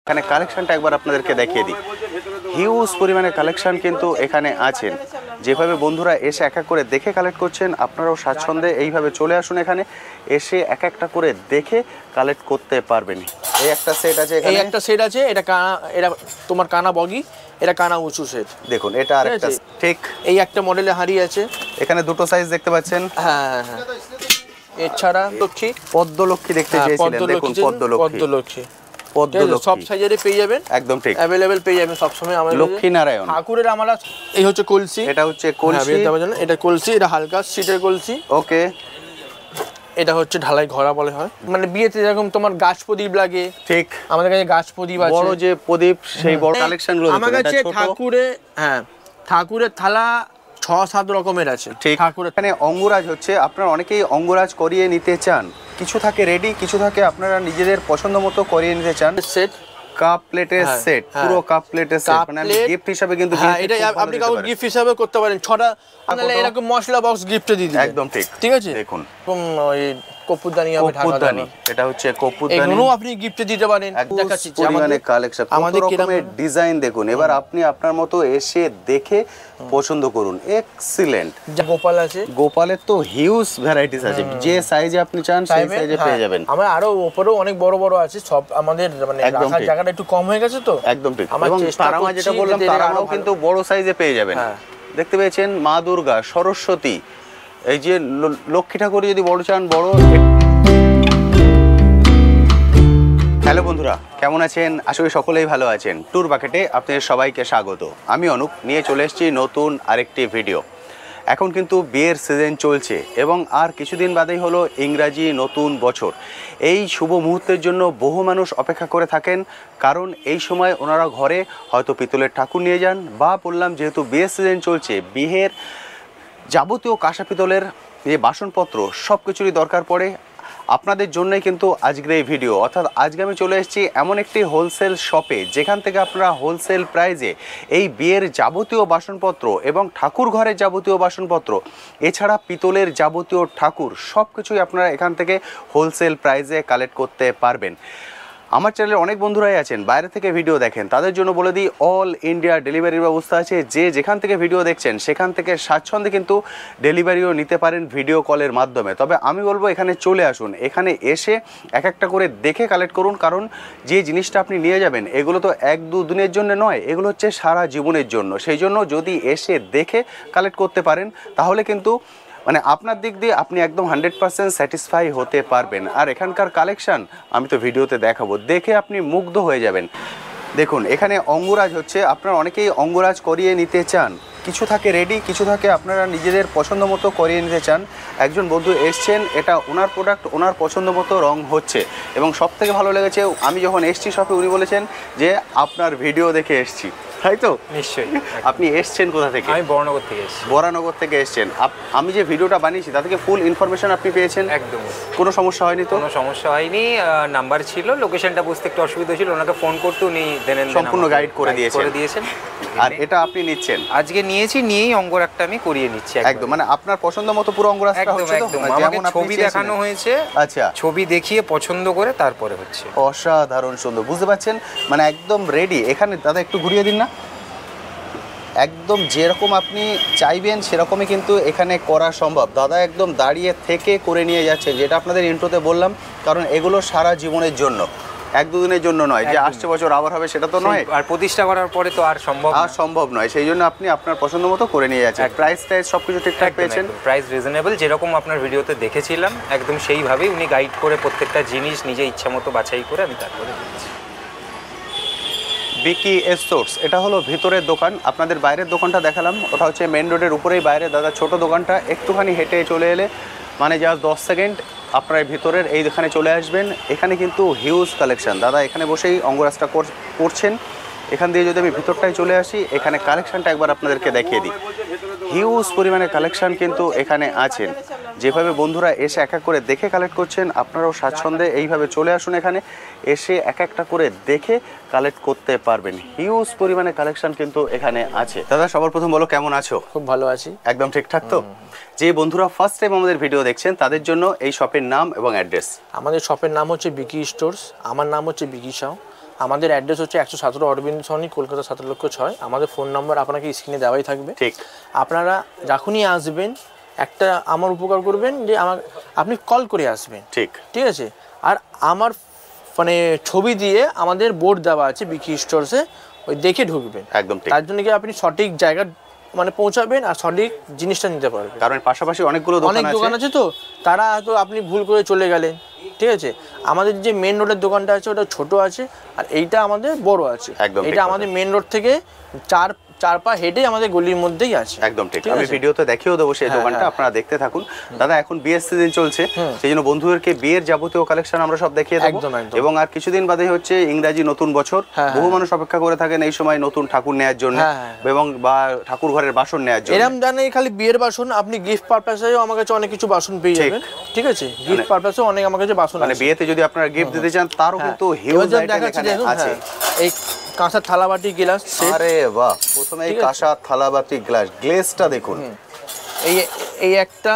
এখানে কালেকশনটা একবার আপনাদেরকে দেখিয়ে দিই। হিউজ পরিমাণে কালেকশন কিন্তু এখানে আছেন। যেভাবে বন্ধুরা এসে এক এক করে দেখে কালেক্ট করছেন, আপনারাও স্বাচ্ছন্দ্যে এইভাবে চলে আসুন, এখানে এসে এক একটা করে দেখে কালেক্ট করতে পারবেন। এই একটা সেট আছে, এখানে এই একটা সেট আছে, এটা কানা, এটা তোমার কানা বগি, এটা কানা উঁচু সেট। দেখুন এটা আরেকটা, ঠিক এই একটা মডেলে হাড়ি আছে, এখানে দুটো সাইজ দেখতে পাচ্ছেন। হ্যাঁ হ্যাঁ। এছাড়া লক্ষ্মী, পদ্মলক্ষ্মী দেখতে চেয়েছিলেন, দেখুন পদ্মলক্ষ্মী সব সাইজেরই পেয়ে যাবেন, একদম ঠিক অ্যাভেলেবেল পেয়ে যাবেন সব সময়। আমাদের লক্ষ্মী নারায়ণ ঠাকুরের আমরা, এই হচ্ছে কলসি, এটা হচ্ছে কলসি, এটা কলসি, এটা হালকা সিটের কলসি। ওকে, এটা হচ্ছে ঢালাই ঘোড়া বলে হয়, মানে বিয়েতে যেরকম তোমার গাছ প্রদীপ লাগে, ঠিক আমাদের কাছে গাছ প্রদীপ আছে, বড় যে প্রদীপ, সেই বড় কালেকশন গুলো আমার কাছে ঠাকুরে, হ্যাঁ ঠাকুরের থালা 6-7 রকমের আছে। ঠাকুরের এখানে অঙ্গরাজ হচ্ছে, আপনারা অনেকেই অঙ্গরাজ করিয়ে নিতে চান, কিছু থাকে রেডি, কিছু থাকে আপনারা নিজেদের পছন্দ মতো করিয়ে নিতে চান। সেট কাপ প্লেটের সেট, পুরো কাপ প্লেটের সেট, মানে আমি গিফট হিসেবে কিন্তু এটা আপনি কাউকে গিফট হিসেবে করতে পারেন। 6টা মানে এরকম মশলা বক্স গিফটে দিয়ে দিবেন, একদম ঠিক, ঠিক আছে। দেখুন ওই কপুরদানি হবে, ঢাকাদানি, এটা হচ্ছে কপুরদানি, এগুলো আপনি গিফটে দিতে পারেন। দেখাচ্ছি আমাদের কালেকশন, আমাদের রকমের ডিজাইন দেখুন। এবার আপনি আপনার মতো এসে দেখে পছন্দ করুন। এক্সিলেন্ট। গোপাল আছে, গোপালের তো হিউজ ভ্যারাইটিস আছে, যে সাইজে আপনি চান সেই সাইজে পেয়ে যাবেন। আমরা আরো উপরেও অনেক বড় বড় আছে, সব আমাদের মানে রাখার জায়গাটা একটু কম হয়ে গেছে তো, একদম ঠিক। এবং তারামা যেটা বললাম, তারামাও কিন্তু বড় সাইজে পেয়ে যাবেন। দেখতে পেয়েছেন মা দুর্গা, সরস্বতী, এই যে লক্ষ্মী ঠাকুর যদি বড় চান বড়। হ্যালো বন্ধুরা, কেমন আছেন? আশা করি সকলেই ভালো আছেন। ট্যুর বাকেটে আপনাদের সবাইকে স্বাগত। আমি অনুপ, নিয়ে চলে এসেছি নতুন আরেকটি ভিডিও। এখন কিন্তু বিয়ের সিজন চলছে এবং আর কিছুদিন বাদেই হলো ইংরাজি নতুন বছর। এই শুভ মুহূর্তের জন্য বহু মানুষ অপেক্ষা করে থাকেন, কারণ এই সময় ওনারা ঘরে হয়তো পিতলের ঠাকুর নিয়ে যান, বা বললাম যেহেতু বিয়ের সিজন চলছে, বিয়ের যাবতীয় কাঁসা পিতলের যে বাসনপত্র সব কিছুরই দরকার পড়ে। আপনাদের জন্যই কিন্তু আজকের এই ভিডিও, অর্থাৎ আজকে আমি চলে এসেছি এমন একটি হোলসেল শপে, যেখান থেকে আপনারা হোলসেল প্রাইজে এই বিয়ের যাবতীয় বাসনপত্র এবং ঠাকুর ঘরের যাবতীয় বাসনপত্র, এছাড়া পিতলের যাবতীয় ঠাকুর সব কিছুই আপনারা এখান থেকে হোলসেল প্রাইজে কালেক্ট করতে পারবেন। আমার চ্যানেলে অনেক বন্ধুরাই আছেন বাইরে থেকে ভিডিও দেখেন, তাদের জন্য বলে দিই অল ইন্ডিয়া ডেলিভারির ব্যবস্থা আছে। যে যেখান থেকে ভিডিও দেখছেন সেখান থেকে স্বাচ্ছন্দ্যে কিন্তু ডেলিভারিও নিতে পারেন ভিডিও কলের মাধ্যমে। তবে আমি বলবো এখানে চলে আসুন, এখানে এসে এক একটা করে দেখে কালেক্ট করুন, কারণ যে জিনিসটা আপনি নিয়ে যাবেন এগুলো তো 1-2 দিনের জন্য নয়, এগুলো হচ্ছে সারা জীবনের জন্য। সেই জন্য যদি এসে দেখে কালেক্ট করতে পারেন তাহলে কিন্তু মানে আপনার দিক দিয়ে আপনি একদম 100% স্যাটিসফাই হতে পারবেন। আর এখানকার কালেকশান আমি তো ভিডিওতে দেখাবো, দেখে আপনি মুগ্ধ হয়ে যাবেন। দেখুন এখানে অঙ্গরাজ হচ্ছে, আপনারা অনেকেই অঙ্গরাজ করিয়ে নিতে চান, কিছু থাকে রেডি, কিছু থাকে আপনারা নিজেদের পছন্দ মতো করিয়ে নিতে চান। একজন বন্ধু এসছেন, এটা ওনার প্রোডাক্ট, ওনার পছন্দ মতো রং হচ্ছে, এবং সব থেকে ভালো লেগেছে আমি যখন এসছি শপে, উনি বলেছেন যে আপনার ভিডিও দেখে এসছি, তাই তো? নিশ্চয়ই। আপনি এসছেন কোথা থেকে? আমি বরানগর থেকে এসেছি। বরানগর থেকে এসছেন। আমি যে ভিডিওটা বানিয়েছি তা থেকে ফুল ইনফরমেশন আপনি পেয়েছেন? একদম, কোনো সমস্যা হয়নি তো? কোনো সমস্যা হয়নি। নাম্বার ছিল, লোকেশনটা বুঝতে একটু অসুবিধা ছিল, ওনাকে ফোন করতে উনি সম্পূর্ণ গাইড করে দিয়েছেন। আর এটা আপনি নিচ্ছেন? আজকে নিয়েই অঙ্গরাগটা আমি করিয়ে নিচ্ছি একদম, মানে আপনার পছন্দ মতো পুরো অঙ্গরাগটা হচ্ছে তো? যেমন ছবি দেখানো হয়েছে, আচ্ছা, ছবি দেখিয়ে পছন্দ করে তারপরে হচ্ছে। অসাধারণ সুন্দর, বুঝতে পারছেন? মানে একদম রেডি। এখানে দাদা একটু ঘুরিয়ে দিন না, একদম যেরকম আপনি চাইবেন সেরকমই কিন্তু এখানে করা সম্ভব। দাদা একদম দাঁড়িয়ে থেকে করে নিয়ে যাচ্ছে, যেটা আপনাদের ইন্ট্রোতে বললাম, কারণ এগুলো সারা জীবনের জন্য, 1-2 দিনের জন্য নয়, যে আসছে বছর আবার হবে সেটা তো নয়, আর প্রতিষ্ঠা করার পরে তো আর সম্ভব নয়। সেই জন্য আপনি আপনার পছন্দ মতো করে নিয়ে যাচ্ছেন। প্রাইস সবকিছু ঠিকঠাক পেয়েছেন? প্রাইস রিজনেবল, যেরকম আপনার ভিডিওতে দেখেছিলাম একদম সেইভাবেই উনি গাইড করে প্রত্যেকটা জিনিস নিজে ইচ্ছা মতো বাছাই করে আমি তারপরে দিচ্ছি। বিকি স্টোর্স, এটা হলো ভিতরের দোকান। আপনাদের বাইরের দোকানটা দেখালাম, ওটা হচ্ছে মেন রোডের উপরেই বাইরে। দাদা ছোট দোকানটা একটুখানি হেঁটে চলে এলে মানে জাস্ট 10 সেকেন্ড আপনার ভিতরের এই দোকানে চলে আসবেন। এখানে কিন্তু হিউজ কালেকশন। দাদা এখানে বসেই অঙ্গরাজটা করছেন। এখান দিয়ে যদি আমি ভিতরটায় চলে আসি, এখানে কালেকশনটা একবার আপনাদেরকে দেখিয়ে দিই। হিউজ পরিমাণে কালেকশন কিন্তু এখানে আছেন। যেভাবে বন্ধুরা এসে এক এক করে দেখে কালেক্ট করছেন, আপনারাও স্বাচ্ছন্দ্যে এইভাবে চলে আসুন, এখানে এসে এক একটা করে দেখে কালেক্ট করতে পারবেন। হিউজ পরিমাণে কালেকশন কিন্তু এখানে আছে। দাদা সবার প্রথম বলো, কেমন আছো? খুব ভালো আছি। একদম ঠিকঠাক তো? যে বন্ধুরা ফার্স্ট টাইম আমাদের ভিডিও দেখছেন তাদের জন্য এই শপের নাম এবং অ্যাড্রেস। আমাদের শপের নাম হচ্ছে বিকি স্টোর্স, আমার নাম হচ্ছে বিকি সাউ। আমাদের অ্যাড্রেস হচ্ছে 117 অরবিন্দ সরণি, কলকাতা 17,06,। আমাদের ফোন নাম্বার আপনাকে স্ক্রিনে দেওয়াই থাকবে। ঠিক। আপনারা যখনই আসবেন একটা আমার উপকার করবেন যে আপনি কল করে আসবেন। ঠিক। ঠিক আছে। আর আমার মানে ছবি দিয়ে আমাদের বোর্ড দেওয়া আছে বিকি স্টোরসে, ওই দেখে ঢুকবেন। একদম ঠিক। তার জন্য কি আপনি সঠিক জায়গা মানে পৌঁছাবেন আর সঠিক জিনিসটা নিতে পারবেন। কারণ পাশাপাশি অনেকগুলো অনেক দোকান আছে, তো তারা হয়তো আপনি ভুল করে চলে গেলেন। ঠিক আছে। আমাদের যে মেন রোডের দোকানটা আছে ওটা ছোট আছে, আর এইটা আমাদের বড় আছে। একদম ঠিক এটা কথা। আমাদের মেন রোড থেকে চার পা হেঁটে আমাদের গলির মধ্যেই আছে। একদম ঠিক। ঠিক আমি আছে? ভিডিওতে দেখিয়েও দেবো সেই হ্যাঁ, দোকানটা, হ্যাঁ। আপনারা দেখতে থাকুন। দাদা এখন বিয়ের সিজন চলছে, সেই জন্য বন্ধুদেরকে বিয়ের যাবতীয় কালেকশন আমরা সব দেখিয়ে দেবো। একদম, একদম। এবং আর কিছুদিন বাদে হচ্ছে ইংরাজি নতুন বছর। হ্যাঁ, বহু মানুষ অপেক্ষা করে থাকেন এই সময় নতুন ঠাকুর নেওয়ার জন্য, হ্যাঁ, হ্যাঁ। এবং বা ঠাকুর ঘরের বাসন নেওয়ার জন্য। এরম জানে খালি বিয়ের বাসন, আপনি গিফট পারপাসেও আমার কাছে অনেক কিছু বাসন পেয়ে ঠিক। যাবেন। ঠিক আছে। গিফট পারপাসেও অনেক আমার কাছে বাসন মানে আছে। বিয়েতে যদি আপনারা গিফট দিতে চান তারও হ্যাঁ। কিন্তু এবার হিউজ যেমন আইটেম দেখাচ্ছি এখানে দেখুন, আছে। হ্যাঁ, এই কাঁসার থালাবাটি গ্লাস সেট। আরে বাহ, প্রথমে এই ঠিক আছে। কাঁসা থালাবাটি গ্লেজটা দেখুন। এই একটা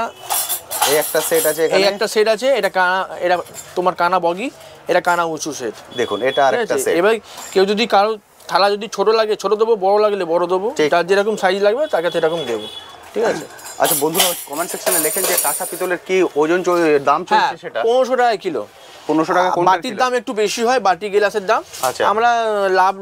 সেট আছে এই এখানে। একটা সেট আছে, এটা তোমার কানা বগি, এটা কানা উঁচু সেট। দেখুন এটা আরেকটা সেট। এবার কেউ যদি কারো থালা যদি ছোট লাগে ছোট দেবো, বড় লাগলে বড় দেবো, ঠিক। যার যেরকম সাইজ লাগবে তাকে সেরকম দেবো। ঠিক আছে। আচ্ছা বন্ধুরা কমেন্ট সেকশনে লেখেন যে কাঁসা পিতলের কি দাম হ্যাঁ, চলছে সেটা। 1500 টাকা কিলো। 1500 টাকা কোনটা? বাটির দাম একটু বেশি হয়, বাটি গ্লাসের দাম। আচ্ছা। আমরা লাভ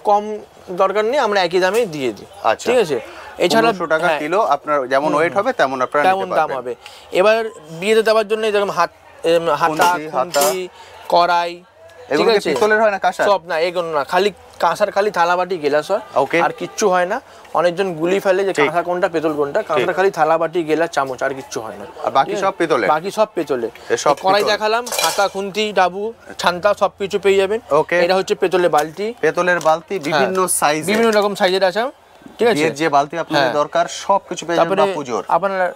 কম দরকার নেই, আমরা একই দামে দিয়ে দিই। আচ্ছা। ঠিক আছে। এছাড়া 1500 টাকা হ্যাঁ, কিলো, আপনার যেমন ওয়েট হবে তেমন আপনারা কেমন নিতে দাম পারবেন। হবে। এবার বিয়েতে দেওয়ার জন্য যেরকম হাতা, হাতা, খুন্তি, কড়াই, ঠিক এগুলো কি আছে, পিতলের হয় না কাঁসার? সব না, এগুলো না, খালি কাঁসার খালি থালাবাটি গেলাস হয়, Okay. আর কিচ্ছু হয় না। অনেকজন গুলি ফেলে যে ঠিক। কাঁসা কোনটা পেতল কোনটা, কাঁসার খালি থালাবাটি গেলাস চামচ, আর কিচ্ছু হয় না। আর বাকি ঠিক সব আছে? পিতলের? বাকি সব পেতলে। সব কড়াই পিতল। দেখালাম, হাতা, খুন্তি, ডাবু, ছান্তা সব কিছু পেয়ে যাবেন। Okay. এটা হচ্ছে পেতলের বালতি, পেতলের বালতি বিভিন্ন সাইজ, বিভিন্ন রকম সাইজের আছে। ঠিক আছে। বিয়ের যে বালতি আপনাদের হ্যাঁ। দরকার সব কিছু পেয়ে যাবেন তারপরে বাপুজোর। আপনার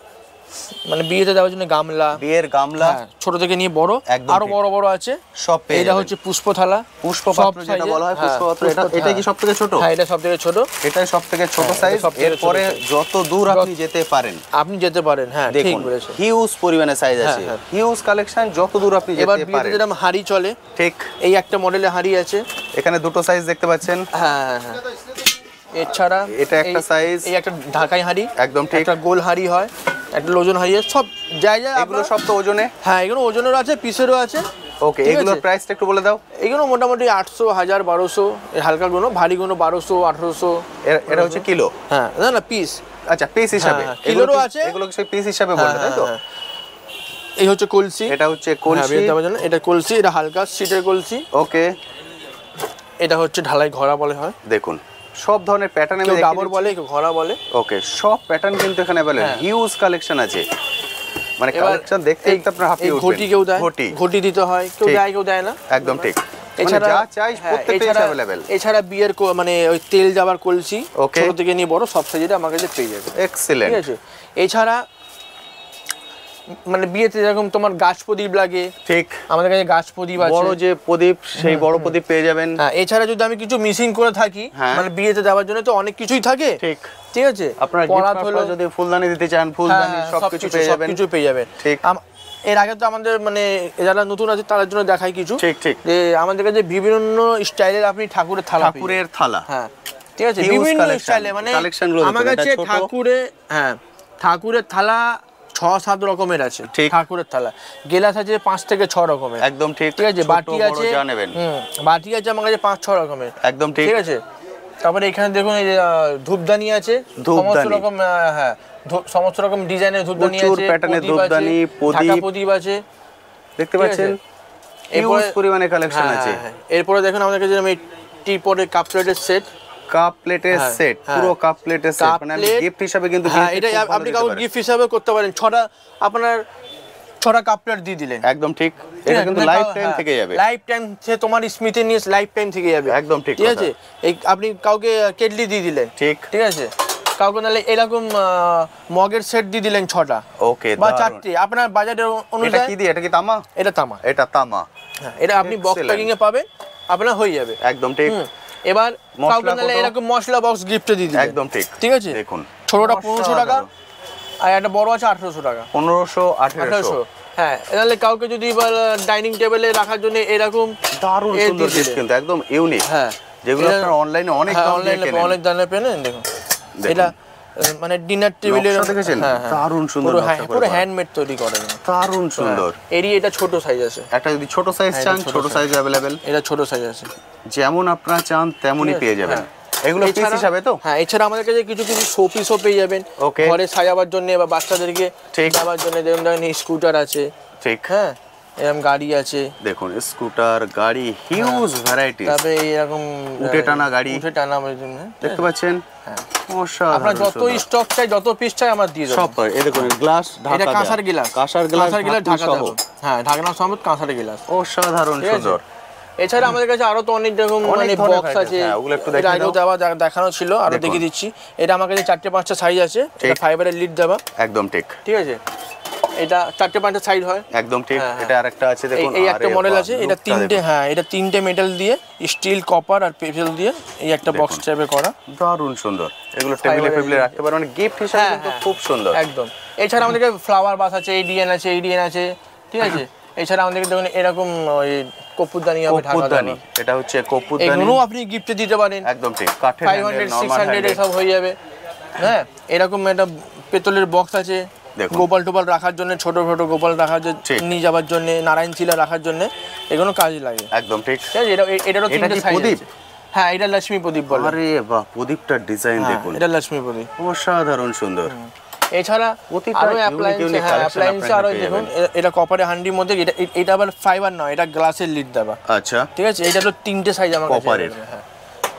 মানে বিয়েতে দেওয়ার জন্য গামলা, বিয়ের গামলা, হ্যাঁ, ছোট থেকে নিয়ে বড়, একদম আরো ঠিক। বড় বড় আছে। সব পেয়ে এটা যাবেন। হচ্ছে পুষ্প থালা, পুষ্পপাত্র সব যেটা size-এর, বলা হয়, হ্যাঁ, পুষ্পপাত্র, এটা কি সব থেকে ছোট? হ্যাঁ, এটা সব থেকে ছোট। এটাই সব থেকে ছোট হ্যাঁ, সাইজ। এটা সবথেকে ছোট এরপরে size। যত দূর আপনি যেতে পারেন আপনি যেতে পারেন। হ্যাঁ, ঠিক দেখুন বলেছেন। হিউজ পরিমাণে সাইজ হ্যাঁ, আছে, হ্যাঁ। হিউজ কালেকশন, যত দূর আপনি এবার যেতে বিয়েতে পারেন। যেরকম হাড়ি চলে, ঠিক। এই একটা মডেলের হাড়ি আছে। এখানে দুটো সাইজ দেখতে পাচ্ছেন। হ্যাঁ, হ্যাঁ, হ্যাঁ। এছাড়া এটা একটা এই- size। এই একটা ঢাকাই হাড়ি, একদম ঠিক। একটা গোল হাড়ি হয়, একটা লোজন হাড়ি আছে, সব জায়গায় এগুলো সব তো ওজনে। হ্যাঁ, এগুলো ওজনেরও আছে, পিসেরও আছে। ওকে, ঠিক এগুলোর আছে। প্রাইসটা একটু বলে দাও। এগুলো মোটামুটি 800, 1000, 1200, হালকা গুলো, ভারী গুলো 1200, 1800। এটা হচ্ছে কিলো। হ্যাঁ, না না, পিস। আচ্ছা, পিস হিসাবে। হ্যাঁ, কিলোরও আছে। এগুলো কি পিস হিসাবে বলতে, তাই তো? এই হচ্ছে কলসি, এটা হচ্ছে হ্যাঁ, কলসি। বিয়েতে দেওয়ার জন্য। এটা কলসি, এটা হালকা সিটের কলসি। ওকে, এটা হচ্ছে ঢালাই ঘোড়া বলে হয়, দেখুন সব ধরনের প্যাটার্ন আমি কেউ দেখিয়ে ডাবর দিচ্ছি। বলে, কেউ ঘোড়া বলে। ওকে, সব প্যাটার্ন কিন্তু এখানে अवेलेबल, হ্যাঁ। হিউজ কালেকশন আছে। মানে এবার কালেকশন দেখতে দেখতে আপনার এই হাঁপিয়ে উঠবেন। ঘটি কেউ দেয়, ঘটি, ঘটি দিতে হয়, কেউ ঠিক। দেয় কেউ দেয় না। একদম ঠিক। মানে এছাড়া যা চাই হ্যাঁ, প্রত্যেকটাই এছাড়া- अवेलेबल। এছাড়া বিয়ের মানে ওই তেল যাবার কলসি, Okay. ছোট থেকে নিয়ে বড় সব সাইজের আমার কাছে পেয়ে যাবে। ঠিক এক্সিলেন্ট। আছে। এছাড়া মানে বিয়েতে যেরকম তোমার গাছ প্রদীপ লাগে, ঠিক। আমাদের কাছে গাছ প্রদীপ আছে। বড় যে প্রদীপ, সেই বড় প্রদীপ পেয়ে যাবেন। হ্যাঁ, এছাড়া যদি আমি কিছু মিসিং করে থাকি, হ্যাঁ। মানে বিয়েতে দেওয়ার জন্য তো অনেক কিছুই থাকে। ঠিক। ঠিক আছে। আপনার পরাত গিফট হলো, যদি ফুলদানি দিতে চান, ফুলদানি হ্যাঁ, সবকিছু পেয়ে যাবেন। সবকিছু পেয়ে যাবেন। ঠিক। এর আগে তো আমাদের মানে যারা নতুন আছে তাদের জন্য দেখাই কিছু। ঠিক, ঠিক। যে আমাদের কাছে বিভিন্ন স্টাইলের আপনি ঠাকুরের থালা পেয়ে ঠাকুরের থালা। যাবেন। হ্যাঁ, ঠিক আছে, Huge বিভিন্ন collection, স্টাইলে মানে collection গুলো আমার দেখুন, কাছে এটা ছোট। ঠাকুরের থালা 6-7 রকমের আছে। ঠিক। ঠাকুরের থালা গেলাস আছে 5 থেকে 6 রকমের। একদম ঠিক। ঠিক আছে। ছোট, বাটি বড় আছে, যা নেবেন। বাটি আছে আমার কাছে 5-6 রকমের। একদম ঠিক। ঠিক আছে। তারপরে এখানে দেখুন এই যে ধূপদানি আছে, ধূপদানি। সমস্ত রকম, হ্যাঁ, সমস্ত রকম ডিজাইনের ধূপদানি প্রচুর আছে, প্যাটার্নের প্রদীপ আছে, ধূপদানি, ঢাকা প্রদীপ। প্রদীপ আছে। দেখতে ঠিক পাচ্ছেন আছে। হিউজ পরিমাণে কালেকশন হ্যাঁ, আছে। হ্যাঁ, হ্যাঁ। এরপরে দেখুন আমাদের কাছে এই টি পটের কাপ প্লেটের সেট, কাপ প্লেটের হ্যাঁ, সেট, হ্যাঁ। পুরো কাপ প্লেটের সেট, কাপ মানে আপনি প্লেট, গিফট হিসাবে কিন্তু হ্যাঁ, বিয়েতে এটা খুব ভালো আপনি দিতে কাউকে পারেন। গিফট হিসাবে করতে পারেন। আপনার 6টা কাপ প্লেট দিয়ে দিলেন। একদম ঠিক। এটা কিন্তু লাইফ টাইম থেকে যাবে। লাইফ টাইম, সে তোমার স্মৃতি নিয়ে লাইফ টাইম থেকে যাবে। একদম ঠিক ঠিক কথা। আছে। এই আপনি কাউকে কেটলি দিয়ে দিলেন। ঠিক। ঠিক আছে। কাউকে নাহলে এরকম মগের সেট দিয়ে দিলেন 6টা ওকে, বা দারুণ। 4টে, আপনার বাজেটের এটা অনুযায়ী। কি দিয়ে? এটা কি তামা? এটা তামা। এটা তামা। হ্যাঁ, এটা আপনি বক্স Excellent. প্যাকিং এ পাবেন, আপনার হয়ে যাবে। একদম ঠিক। এবার মশলা কাউকে নাহলে কত? এরকম মশলা বক্স গিফটে দিয়ে দিলেন। একদম ঠিক। ঠিক আছে। দেখুন ছোটটা 1500 টাকা, অসাধারণ। আর একটা বড় আছে 1800 টাকা। 1500, 1800। হ্যাঁ তাহলে কাউকে যদি ডাইনিং টেবিলে রাখার জন্য এরকম দারুণ এর সুন্দর দিয়ে গিফট দিলে। কিন্তু একদম ইউনিক, হ্যাঁ যেগুলো এটা- আপনারা অনলাইনে অনেক হ্যাঁ দাম দিয়ে অনলাইনে কেনেন। অনেক দামে পেলেন দেখুন দেখুন। এটা মানে ডিনার টেবিলের নকশা দেখেছেন? দারুণ সুন্দর পুরো নকশা করে পুরো করা। হ্যান্ডমেড তৈরি করে দারুণ সুন্দর। এরই এটা ছোট সাইজ আছে, একটা যদি ছোট সাইজ হ্যাঁ, চান এটা ছোট ছোট size। সাইজ অ্যাভেলেবেল, এটা ছোট সাইজ আছে। যেমন আপনারা চান তেমনই ঠিক আছে, পেয়ে যাবেন। হ্যাঁ। এগুলো পিস এছাড়া- হিসাবে তো? হ্যাঁ এছাড়া আমাদের কাছে কিছু কিছু শো পিসও পেয়ে যাবেন Okay. ঘরে সাজাবার জন্য বা বাচ্চাদেরকে ঠিক। দেওয়ার জন্য। দেখুন দেখুন স্কুটার আছে, ঠিক। হ্যাঁ এরকম গাড়ি আছে, দেখুন স্কুটার, গাড়ি, হিউজ ভ্যারাইটি, তবে এরকম উঠে টানা গাড়ি। উঠে টানা জন্য দেখতে পাচ্ছেন? আপনার যত স্টক চাই যত পিস চাই আমরা দিয়ে দেবো। সব পারে। এই দেখুন গ্লাস ঢাকা এটা দেয়া। কাঁসার গ্লাস, কাঁসার গ্লাস ঢাকা সহ। দেবো। হ্যাঁ ঢাকনা সমেত কাঁসার গ্লাস। অসাধারণ ঠিক আছে? সুন্দর। এছাড়া আমাদের কাছে আরো তো অনেক রকম অনেক মানে ধরনের বক্স variety আছে, হ্যাঁ, ওগুলো একটু এর দেখিয়ে আগেও দাও। দেখানো ছিল, আরো দেখুন। দেখিয়ে দিচ্ছি। এটা আমার কাছে 4-5টা সাইজ আছে, এটা ঠিক। ফাইবারের লিড দেওয়া, একদম ঠিক, ঠিক আছে। এটা 4-5টা সাইজ হয়। একদম ঠিক। হ্যাঁ, হ্যাঁ। এটা আরেকটা আছে দেখুন। এই একটা আরে মডেল বাহ, আছে, এটা lookটা তিনটে, দেখুন। হ্যাঁ এটা তিনটে মেটাল দিয়ে স্টিল, কপার আর পেপেল দিয়ে এই একটা বক্স দেখুন। টাইপের করা। দারুণ সুন্দর। এগুলো টেবিলে Fiber-এর ফেবিলে রাখতে পারেন, মানে গিফট হিসেবে হ্যাঁ, কিন্তু হ্যাঁ। খুব সুন্দর। একদম। এছাড়া আমাদের কাছে ফ্লাওয়ার বাস আছে, এডিএন আছে, এডিএন আছে, ঠিক আছে। এছাড়া আমাদের দেখুন এরকম ওই কপুরদানি হবে, ঢাকা কপুরদানি, দেওয়া। এটা হচ্ছে কপুরদানি। এগুলো আপনি গিফটে দিতে পারেন, একদম ঠিক। কাঠের 500 600 এসব হয়ে যাবে। হ্যাঁ এরকম একটা পেতলের বক্স আছে দেখুন। গোপাল টোপাল রাখার জন্য, ছোট ছোট গোপাল রাখার জন্য, ঠিক। নিয়ে যাওয়ার জন্য, নারায়ণ শিলা রাখার জন্য এগুলো কাজে লাগে। একদম ঠিক। ঠিক আছে, এটারও এটা তিনটে কি সাইজ প্রদীপ? আছে। হ্যাঁ এটা লক্ষ্মী প্রদীপ বলে। আরে বাহ, প্রদীপটার ডিজাইন হ্যাঁ, দেখুন, এটা লক্ষ্মী প্রদীপ। অসাধারণ সুন্দর। এছাড়া প্রতিটা আরো unique অ্যাপ্লায়েন্স, unique হ্যাঁ collection অ্যাপ্লায়েন্স আপনারা আরো পেয়ে দেখুন এটা কপারের হান্ডির মধ্যে, এটা আবার ফাইবার নয়, এটা গ্লাসের লিড দেওয়া, আচ্ছা, ঠিক আছে। এটা তো তিনটে সাইজ আমার কাছে কপারের। available, হ্যাঁ।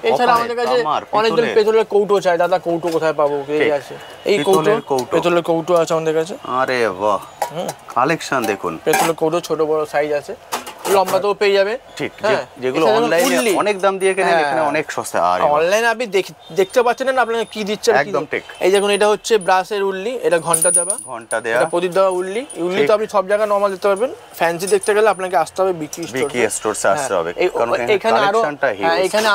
এছাড়া আমাদের কাছে তামার, অনেকজন পিতলের। পেতলের কৌটো চায়, দাদা কৌটো কোথায় পাবো, এই ঠিক। আছে এই কৌটো, পিতলের কৌটো। পেতলের কৌটো আছে আমাদের কাছে। আরে বাহ, কালেকশন দেখুন। পেতলের কৌটো ছোট বড় সাইজ আছে, লম্বাতেও পেয়ে যাবে। ঠিক, হ্যাঁ, যেগুলো এছাড়া অনলাইনে উল্লি। অনেক দাম দিয়ে কেনেন, হ্যাঁ। এখানে অনেক সস্তা। আরে বাহ, অনলাইনে আপনি দেখতে পাচ্ছেন না আপনাকে কি দিচ্ছে আর কি একদম দিচ্ছে। ঠিক। এই দেখুন এটা হচ্ছে ব্রাশের উল্লি, এটা ঘন্টা দেওয়া, ঘন্টা দেয়া, এটা প্রদীপ দেওয়া উল্লি। উল্লি ঠিক। তো আপনি সব জায়গায় নরমাল দিতে পারবেন, ফ্যান্সি দেখতে গেলে আপনাকে আসতে হবে বিকি বিকি স্টোরসে আসতে হবে, এই কারণ এখানে আরো, কালেকশনটা হ্যাঁ হিউজ। এখানে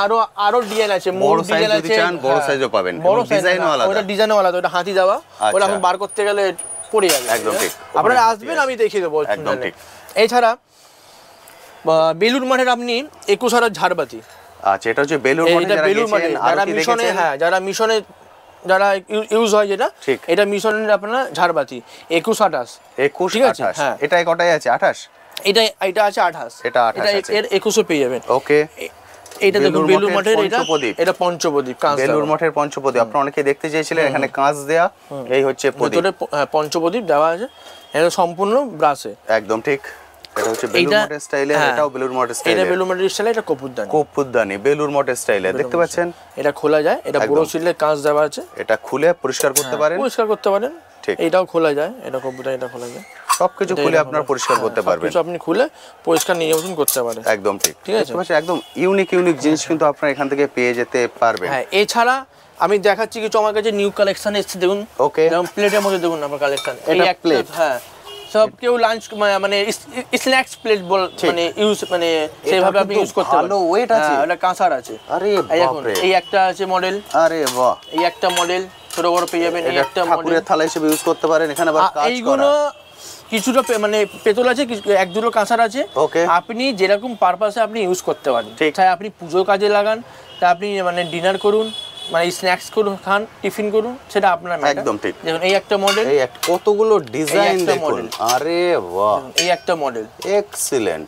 আরো ডিজাইন আছে, বড় মোর size ডিজাইন যদি আছে, চান, বড় হ্যাঁ, size ও পাবেন, বড় এবং size design ও না, আলাদা। ওটা ডিজাইনও আলাদা, ওটা হাতি দেওয়া, আচ্ছা। ওটা এখন বার করতে গেলে পড়ে যাবে। একদম ঠিক। আপনারা ওখানে আসবেন, হাতি আমি দেখিয়ে দেবো। একদম ঠিক। এছাড়া বেলুর মাঠের আপনি 21 হাজার ঝাড়বাতি, আচ্ছা, এটা হচ্ছে বেলুর মঠে এটা যারা বেলুর মাঠে গেছেন, যারা আরতি মিশনে, দেখেছেন। হ্যাঁ যারা মিশনে যারা ইউজ হয়, যেটা ঠিক। এটা মিশনের আপনার ঝাড়বাতি 21-28, 21 ঠিক আছে, 28, হ্যাঁ। এটা কটাই আছে? 28। এটা আছে 28, এটা 28 আছে। এর 21 পেয়ে যাবেন। ওকে, এইটা দেখুন বেলুর বেলুর মঠের মাঠের, এটা পঞ্চপ্রদীপ। এটা পঞ্চপ্রদীপ কাঁচ বেলুর দেওয়া। মঠের পঞ্চপ্রদীপ আপনারা অনেকে দেখতে চেয়েছিলেন, এখানে কাঁচ দেয়া, এই হচ্ছে প্রদীপ। ভেতরে পঞ্চপ্রদীপ দেওয়া আছে, এটা সম্পূর্ণ ব্রাশে। একদম ঠিক। এটা হচ্ছে বেলুর এইটা- মঠের স্টাইলে, হ্যাঁ। এটাও বেলুর মঠের এটা স্টাইলে। বেলুর মাঠের স্টাইলে, এটা কপুরদানি। কপুরদানি বেলুর মঠের স্টাইলে, দেখতে পাচ্ছেন? এটা খোলা যায়, এটা একদম। বড় সিলের কাঁচ দেওয়া আছে, এটা খুলে পরিষ্কার করতে পারেন, পরিষ্কার করতে পারেন। ঠিক। এটাও খোলা যায়, এটা কপুরদানি, এটা খোলা যায়। সবকিছু এটা খুলে এরকম আপনার হবে। পরিষ্কার করতে পারবেন। সবকিছু আপনি খুলে পরিষ্কার নিজের মতন করতে পারেন। একদম ঠিক। ঠিক আছে। দেখতে পাচ্ছেন? একদম ইউনিক ইউনিক জিনিস কিন্তু আপনারা এখান থেকে পেয়ে যেতে পারবেন। হ্যাঁ এছাড়া আমি দেখাচ্ছি কিছু আমার কাছে নিউ কালেকশন এসেছে, দেখুন। ওকে। যেমন প্লেটের মধ্যে দেখুন আমার কালেকশন, এটা plate? হ্যাঁ সব কেউ লাঞ্চ মানে স্ন্যাক্স প্লেট মানে ইউজ, মানে সেভাবে আপনি কিন্তু ইউজ করতে ভালো পারেন। weight আছে। হ্যাঁ, এটা কাঁসার আছে। আরে এই দেখুন, বাপরে, এই একটা আছে মডেল, আরে বাহ, এই একটা মডেল ছোট বড় পেয়ে যাবেন, এই এটা একটা মডেল। ঠাকুরের থালা হিসেবে ইউজ করতে পারেন, এখানে আবার কাজ এইগুলো করা। কিছুটা মানে পেতল আছে, এক দুটো কাঁসার আছে। Okay. আপনি যেরকম পারপাসে আপনি ইউজ করতে পারেন, ঠিক। চাই আপনি পুজো কাজে লাগান, তা আপনি মানে ডিনার করুন, মানে স্ন্যাক্স করুন, খান, টিফিন করুন, সেটা আপনার matter। একদম ঠিক। দেখুন এই একটা মডেল, এই কতগুলো ডিজাইন একটা দেখুন, model। আরে বাহ, এই একটা মডেল, এক্সিলেন্ট।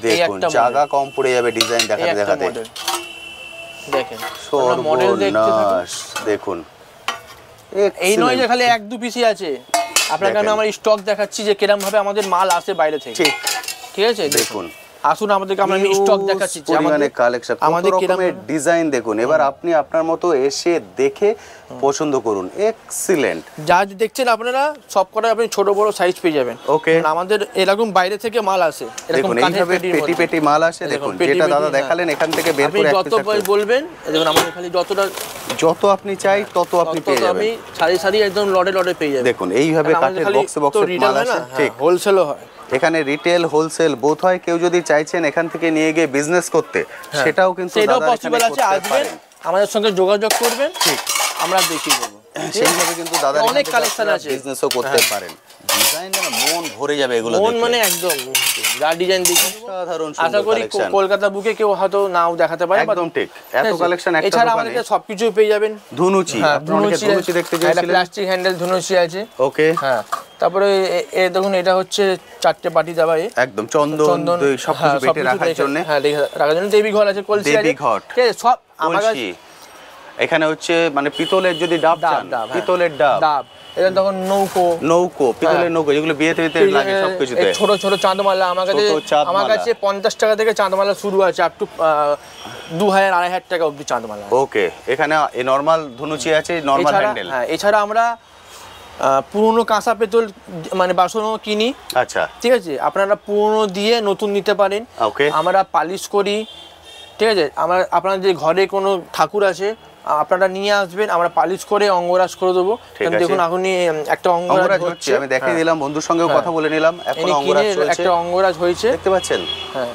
দেখুন একটা জায়গা কম পড়ে যাবে ডিজাইন এই দেখাতে একটা দেখাতে। মডেল দেখেন, মডেল দেখতে থাকুন। সর্বনাশ, দেখুন এই নয় যে excellent। খালি এক দু পিসই আছে, আপনাকে আমি দেখেন। আমার স্টক দেখাচ্ছি যে কিরকম ভাবে আমাদের মাল আসে বাইরে থেকে। ঠিক, ঠিক আছে, দেখুন আসুন আমাদেরকে আমরা স্টক দেখাচ্ছি যে পরিমাণে কালেকশন, কত আমাদের কিরকম রকমের ডিজাইন দেখুন। এবার আপনি আপনার মতো এসে দেখে পছন্দ করুন। এক্সিলেন্ট। যা দেখছেন আপনারা সব কটা আপনি ছোট বড় সাইজ পেয়ে যাবেন। ওকে। কারণ আমাদের এরকম বাইরে থেকে মাল আসে, এরকম দেখুন কাঠের এইভাবে পেটির পেটি মধ্যে। পেটি মাল আসে, দেখুন, দেখুন পেটি যেটা পেটি, দাদা হ্যাঁ। দেখালেন এখান থেকে বের আপনি করে যত বলবেন, দেখুন আমাদের খালি যত আপনি চাই তত আপনি পেয়ে যাবেন। আমি সারি সারি একদম লড়ে লড়ে পেয়ে যাবেন। দেখুন এইভাবে কাঠের বক্সে বক্সে মাল আসে, ঠিক। হোলসেলও হয়, এখানে রিটেল হোলসেল বোথ হয়। কেউ যদি চাইছেন এখান থেকে নিয়ে গিয়ে বিজনেস করতে, সেটাও কিন্তু সেটাও দাদা এখানে পসিবল আছে। করতে আসবেন, পারেন। আমাদের সঙ্গে যোগাযোগ করবেন, ঠিক, আমরা দেখিয়ে দেবো। সেইভাবে কিন্তু দাদা অনেক কালেকশন আছে, বিজনেসও করতে পারেন। ডিজাইন না মন ভরে যাবে এগুলো মন দেখলে। মানে একদম যা ডিজাইন দেখি সাধারণ আশা সুন্দর করি কালেকশন। কলকাতা বুকে কেউ হয়তো নাও দেখাতে পারে but- একদম ঠিক, এত ঠিক আছে? কালেকশন একটা এছাড়া দোকানে। আমাদের কাছে সবকিছু পেয়ে যাবেন। ধুনুচি, হ্যাঁ, আপনারা অনেকে ধুনুচি দেখতে একটা চেয়েছিলেন। প্লাস্টিক হ্যান্ডেল ধুনুচি আছে। ওকে, হ্যাঁ, তারপরে এ দেখুন এটা হচ্ছে 4টে পাটি দেওয়া একদম চন্দন দই সবকিছু বেটে রাখার জন্য। হ্যাঁ, রাখার জন্য দেবী ঘর আছে, কলসি আছে, দেবী ঘট, ঠিক আছে সব আমার কাছে। কলসি। এখানে হচ্ছে মানে পিতলের যদি ডাব চান, ডাব, হ্যাঁ। পিতলের ডাব, ডাব, এটা তখন নৌকো, নৌকো, পিতলের নৌকো যেগুলো বিয়েতে লাগে সবকিছুতে। এই ছোট ছোট চাঁদমালা আমার কাছে, ছোট চাঁদমালা। আমার কাছে 50 টাকা থেকে চাঁদমালা শুরু আছে, আপ টু 2000-2500 টাকা অবধি চাঁদমালা আছে। ওকে, এখানে এই নরমাল ধুনুচি আছে, নরমাল এছাড়া হ্যান্ডেল। হ্যাঁ, এছাড়া আমরা পুরনো কাঁসা পেতল মানে বাসনও কিনি, আচ্ছা, ঠিক আছে, আপনারা পুরনো দিয়ে নতুন নিতে পারেন। ওকে, আমরা পালিশ করি, ঠিক আছে, আপনার যে ঘরে কোনো ঠাকুর আছে আপনারা নিয়ে আসবেন, আমরা পালিশ করে অঙ্গরাজ করে দেবো। ঠিক আছে। দেখুন এখনই একটা অঙ্গরাজ অঙ্গরাজ হচ্ছে, হচ্ছে, আমি দেখিয়ে দিলাম, বন্ধুর সঙ্গেও কথা বলে নিলাম, এখন অঙ্গরাজ চলছে। একটা অঙ্গরাজ হয়েছে, দেখতে পাচ্ছেন,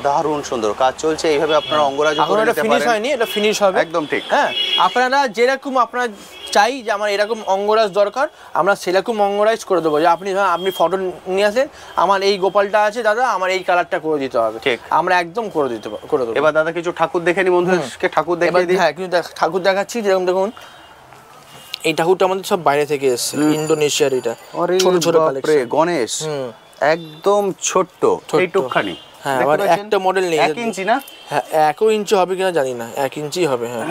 দারুণ সুন্দর কাজ চলছে। এইভাবে আপনারা অঙ্গরাজ এখন করে এটা নিতে ফিনিশ পারেন। হয়নি, এটা ফিনিশ হবে একদম ঠিক। হ্যাঁ, আপনারা যেরকম আপনার চাই যে আমার এরকম অঙ্গরাজ দরকার, আমরা সেরকম অঙ্গরাজ করে দেবো। যে আপনি ফটো নিয়ে আসেন, আমার এই গোপালটা আছে দাদা, আমার এই কালারটা করে দিতে হবে, ঠিক, আমরা একদম করে দেবো। এবার দাদা কিছু ঠাকুর দেখে নি, বন্ধুদেরকে ঠাকুর দেখিয়ে দিই। হ্যাঁ, কিন্তু ঠাকুর দেখাচ্ছি, যেরকম দেখুন এই ঠাকুরটা আমাদের সব বাইরে থেকে এসেছে, ইন্দোনেশিয়ার। এটা ছোট ছোট কালেকশন, গণেশ একদম ছোট্ট এইটুকখানি। হ্যাঁ, আবার একটা মডেল নেই, 1 ইঞ্চি না? হ্যাঁ, 1 ইঞ্চি হবে কিনা জানি না, 1 ইঞ্চি হবে। হ্যাঁ,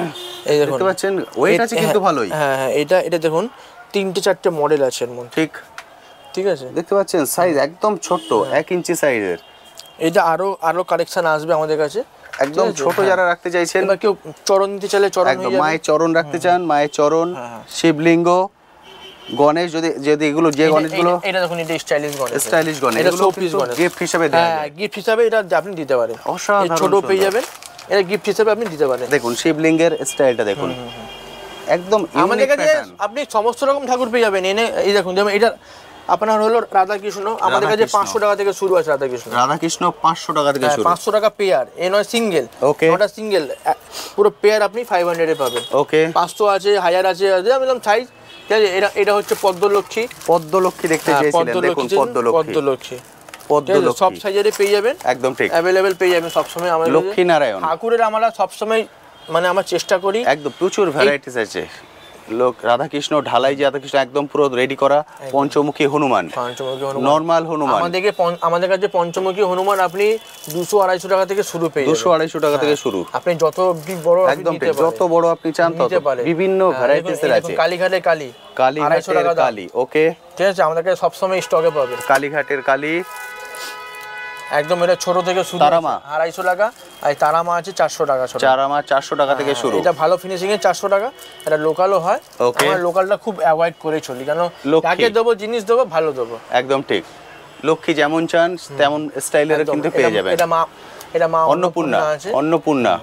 এই দেখুন দেখতে পাচ্ছেন, ওয়েট আছে কিন্তু ভালোই। হ্যাঁ হ্যাঁ, এটা দেখুন 3-4টে মডেল আছে এর মধ্যে, ঠিক ঠিক আছে। দেখতে পাচ্ছেন সাইজ একদম ছোট্ট, 1 ইঞ্চি সাইজের। এটা আরো কালেকশন আসবে আমাদের কাছে, একদম ছোট যারা রাখতে চাইছেন, এবার কেউ চরণ নিতে চাইলে চরণ হয়ে একদম যাবে। মায়ের চরণ রাখতে চান, মায়ের চরণ, শিবলিঙ্গ, গণেশ, যদি এগুলো যে গণেশগুলো, এটা দেখুন, এটা স্টাইলিশ গণেশ, স্টাইলিশ গণেশ, এটা এগুলো শোপিস গণেশ, গিফট হিসেবে দেওয়া হ্যাঁ, যায়। গিফট হিসাবে এটা আপনি দিতে পারেন, অসাধারণ ছোট পেয়ে সুন্দর। যাবেন, এটা গিফট হিসাবে আপনি দিতে পারেন। দেখুন শিবলিঙ্গের স্টাইলটা দেখুন, একদম আমাদের ইউনিক কাছে প্যাটার্ন। আপনি সমস্ত রকম ঠাকুর পেয়ে যাবেন। এই দেখুন, যেমন এটা আপনার হলো রাধাকৃষ্ণ, আমাদের কাছে রাধাকৃষ্ণ। 500 টাকা থেকে শুরু আছে রাধাকৃষ্ণ। রাধাকৃষ্ণ 500 টাকা থেকে শুরু। 500 টাকা পেয়ার, এ নয় সিঙ্গেল। ওকে। ওটা সিঙ্গেল, পুরো পেয়ার আপনি 500 এ পাবেন। ওকে, 500 আছে, 1000 আছে, আমি বললাম সাইজ, ঠিক আছে। এটা হচ্ছে পদ্মলক্ষ্মী। পদ্মলক্ষ্মী দেখতে চেয়েছিলেন, দেখুন পদ্মলক্ষ্মী, পদ্মলক্ষ্মী সব সাইজেরই পেয়ে যাবেন, একদম ঠিক, অ্যাভেলেবেল পেয়ে যাবেন সবসময়। আমাদের লক্ষ্মী নারায়ণ ঠাকুরের আমরা সবসময় মানে আমরা চেষ্টা করি, একদম প্রচুর ভ্যারাইটিস আছে। রাধাকৃষ্ণ ঢালাই, যে রাধাকৃষ্ণ একদম পুরো রেডি করা, পঞ্চমুখী হনুমান, পঞ্চমুখী হনুমান, নরমাল হনুমান। আমাদের কাছে পঞ্চমুখী হনুমান আপনি 200-250 টাকা থেকে শুরু পেয়ে যাবেন। 200-250 টাকা থেকে শুরু, আপনি যত বড় একদম ঠিক, যত বড় আপনি চান তত বিভিন্ন ভ্যারাইটিস এর আছে। কালীঘাটের কালী, কালীঘাটের কালী, ওকে, ঠিক আছে, আমাদের কাছে সবসময় স্টকে পাবেন কালীঘাটের কালী একদম। এটা ছোট থেকে শুরু, তারামা 250 টাকা, আর তারামা আছে 400 টাকা। চারামা 400 টাকা থেকে শুরু। এটা ভালো ফিনিশিং এ 400 টাকা, এটা লোকালও হয়। ওকে। আমরা লোকালটা খুব অ্যাভয়েড করে চলি, কারণ যাকে দেবো জিনিস দেবো ভালো দেবো। একদম ঠিক, লক্ষ্মী যেমন চান তেমন স্টাইলের কিন্তু পেয়ে যাবেন। এটা মা অন্নপূর্ণা আছে, অন্নপূর্ণা।